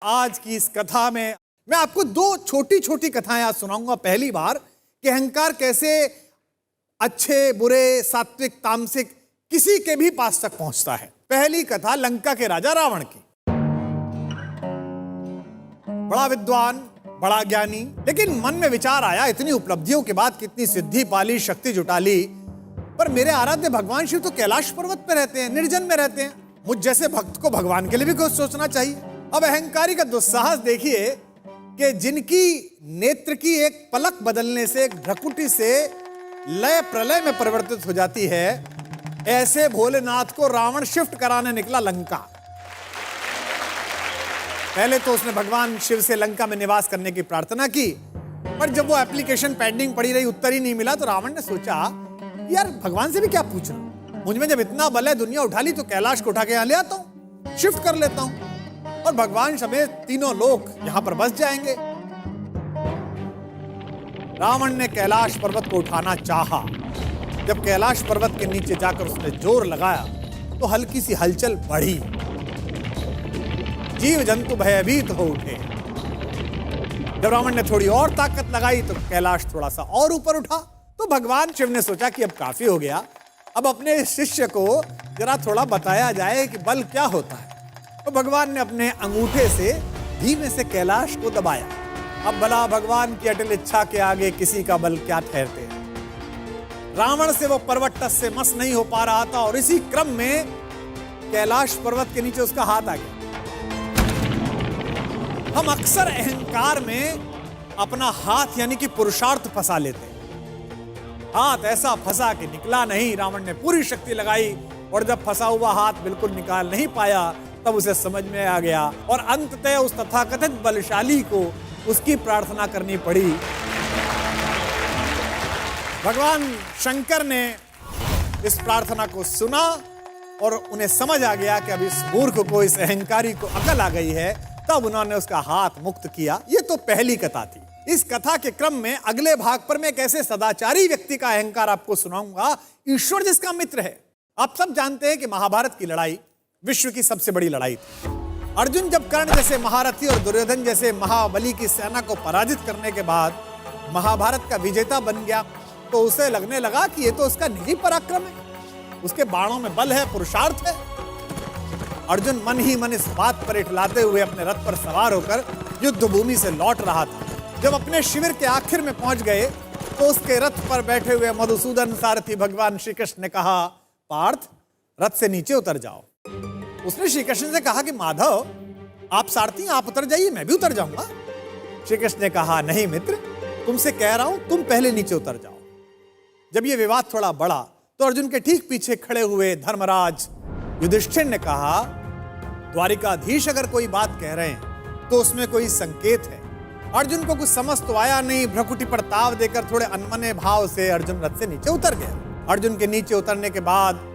आज की इस कथा में मैं आपको दो छोटी छोटी कथाएं आज सुनाऊंगा पहली बार कि अहंकार कैसे अच्छे बुरे सात्विक तामसिक किसी के भी पास तक पहुंचता है। पहली कथा लंका के राजा रावण की। बड़ा विद्वान, बड़ा ज्ञानी, लेकिन मन में विचार आया इतनी उपलब्धियों के बाद, कितनी सिद्धि पाली, शक्ति जुटा ली, पर मेरे आराध्य भगवान शिव तो कैलाश पर्वत पे रहते हैं, निर्जन में रहते हैं। मुझ जैसे भक्त को भगवान के लिए भी कुछ सोचना चाहिए। अब अहंकारी का दुस्साहस देखिए कि जिनकी नेत्र की एक पलक बदलने से, एक भ्रकुटी से लय प्रलय में परिवर्तित हो जाती है, ऐसे भोलेनाथ को रावण शिफ्ट कराने निकला लंका। पहले तो उसने भगवान शिव से लंका में निवास करने की प्रार्थना की, पर जब वो एप्लीकेशन पेंडिंग पड़ी रही, उत्तर ही नहीं मिला, तो रावण ने सोचा यार भगवान से भी क्या पूछना, मुझ में जब इतना बल है, दुनिया उठा ली, तो कैलाश को उठा के यहां ले आता हूं, शिफ्ट कर लेता हूं और भगवान समेत तीनों लोग यहां पर बस जाएंगे। रावण ने कैलाश पर्वत को उठाना चाहा। जब कैलाश पर्वत के नीचे जाकर उसने जोर लगाया तो हल्की सी हलचल बढ़ी, जीव जंतु भयभीत हो उठे। जब रावण ने थोड़ी और ताकत लगाई तो कैलाश थोड़ा सा और ऊपर उठा। तो भगवान शिव ने सोचा कि अब काफी हो गया, अब अपने शिष्य को जरा थोड़ा बताया जाए कि बल क्या होता है। तो भगवान ने अपने अंगूठे से धीमे से कैलाश को दबाया। अब भला भगवान की अटल इच्छा के आगे किसी का बल क्या ठहरते हैं। रावण से वो पर्वत टस से मस नहीं हो पा रहा था और इसी क्रम में कैलाश पर्वत के नीचे उसका हाथ आ गया। हम अक्सर अहंकार में अपना हाथ यानी कि पुरुषार्थ फंसा लेते हैं। हाथ ऐसा फंसा कि निकला नहीं। रावण ने पूरी शक्ति लगाई और जब फंसा हुआ हाथ बिल्कुल निकाल नहीं पाया, तब उसे समझ में आ गया और अंततः उस तथाकथित बलशाली को उसकी प्रार्थना करनी पड़ी। भगवान शंकर ने इस प्रार्थना को सुना और उन्हें समझ आ गया कि अब इस मूर्ख को, इस अहंकारी को अकल आ गई है। तब उन्होंने उसका हाथ मुक्त किया। ये तो पहली कथा थी। इस कथा के क्रम में अगले भाग पर मैं एक ऐसे सदाचारी व्यक्ति का अहंकार आपको सुनाऊंगा, ईश्वर जिसका मित्र है। आप सब जानते हैं कि महाभारत की लड़ाई विश्व की सबसे बड़ी लड़ाई थी। अर्जुन जब कर्ण जैसे महारथी और दुर्योधन जैसे महाबली की सेना को पराजित करने के बाद महाभारत का विजेता बन गया, तो उसे लगने लगा कि ये तो उसका निजी पराक्रम है, उसके बाणों में बल है, पुरुषार्थ है। अर्जुन मन ही मन इस बात पर इठलाते हुए अपने रथ पर सवार होकर युद्ध भूमि से लौट रहा था। जब अपने शिविर के आखिर में पहुंच गए तो उसके रथ पर बैठे हुए मधुसूदन सारथी भगवान श्री कृष्ण ने कहा, पार्थ रथ से नीचे उतर जाओ। उसने श्री कृष्ण से कहा कि माधव आप सारथी, आप उतर जाइए, मैं भी उतर जाऊंगा। श्री कृष्ण ने कहा, नहीं मित्र, तुमसे कह रहा हूं तुम पहले नीचे उतर जाओ। जब यह विवाद थोड़ा बढ़ा तो अर्जुन के ठीक पीछे खड़े हुए धर्मराज युधिष्ठिर ने कहा, द्वारिकाधीश अगर कोई बात कह रहे हैं तो उसमें कोई संकेत है। अर्जुन को कुछ समझ तो आया नहीं। भ्रकुटी पर ताव देकर थोड़े अनमने भाव से अर्जुन रथ से नीचे उतर गया। अर्जुन के नीचे उतरने के बाद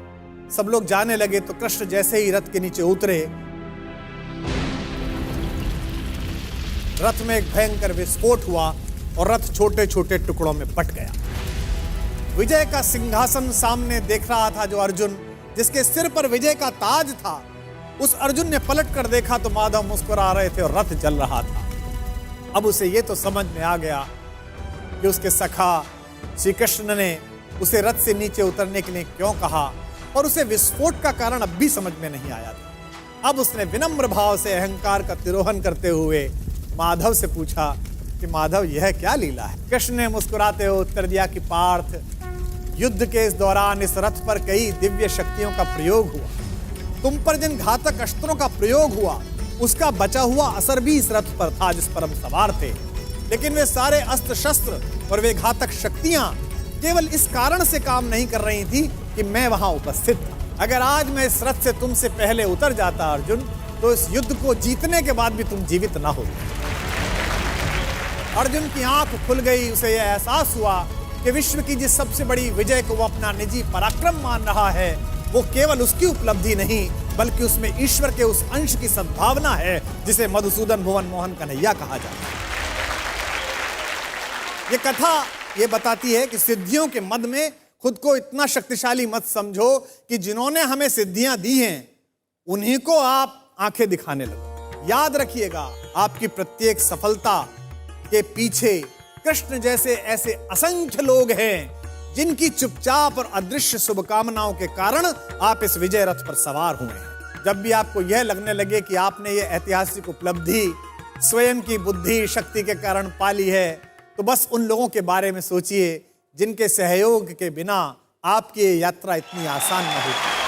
सब लोग जाने लगे तो कृष्ण जैसे ही रथ के नीचे उतरे, रथ में एक भयंकर विस्फोट हुआ और रथ छोटे छोटे टुकड़ों में बट गया। विजय का सिंहासन सामने देख रहा था जो अर्जुन, जिसके सिर पर विजय का ताज था, उस अर्जुन ने पलट कर देखा तो माधव मुस्कुरा रहे थे और रथ जल रहा था। अब उसे यह तो समझ में आ गया कि उसके सखा श्री कृष्ण ने उसे रथ से नीचे उतरने के लिए क्यों कहा, और उसे विस्फोट का कारण अब भी समझ में नहीं आया था। अब उसने विनम्र भाव से अहंकार का तिरोहन करते हुए माधव से पूछा कि माधव यह क्या लीला है। कृष्ण ने मुस्कुराते हुए उत्तर दिया कि पार्थ, युद्ध के इस दौरान इस रथ पर कई दिव्य शक्तियों का प्रयोग हुआ। तुम पर जिन घातक अस्त्रों का प्रयोग हुआ उसका बचा हुआ असर भी इस रथ पर था जिस पर हम सवार थे। लेकिन वे सारे अस्त्र शस्त्र और वे घातक शक्तियां केवल इस कारण से काम नहीं कर रही थी कि मैं वहां उपस्थित था। अगर आज मैं इस रथ से तुमसे पहले उतर जाता अर्जुन, तो इस युद्ध को जीतने के बाद भी तुम जीवित ना हो। अर्जुन की आंख खुल गई। उसे यह एहसास हुआ कि विश्व की जिस सबसे बड़ी विजय को वो अपना निजी पराक्रम मान रहा है, वो केवल उसकी उपलब्धि नहीं बल्कि उसमें ईश्वर के उस अंश की सद्भावना है जिसे मधुसूदन भुवन मोहन कन्हैया कहा जाता है। ये कथा ये बताती है कि सिद्धियों के मद में खुद को इतना शक्तिशाली मत समझो कि जिन्होंने हमें सिद्धियां दी हैं उन्हीं को आप आंखें दिखाने लगो। याद रखिएगा, आपकी प्रत्येक सफलता के पीछे कृष्ण जैसे ऐसे असंख्य लोग हैं जिनकी चुपचाप और अदृश्य शुभकामनाओं के कारण आप इस विजय रथ पर सवार हुए हैं। जब भी आपको यह लगने लगे कि आपने ये ऐतिहासिक उपलब्धि स्वयं की बुद्धि शक्ति के कारण पाली है, तो बस उन लोगों के बारे में सोचिए जिनके सहयोग के बिना आपकी ये यात्रा इतनी आसान न होती।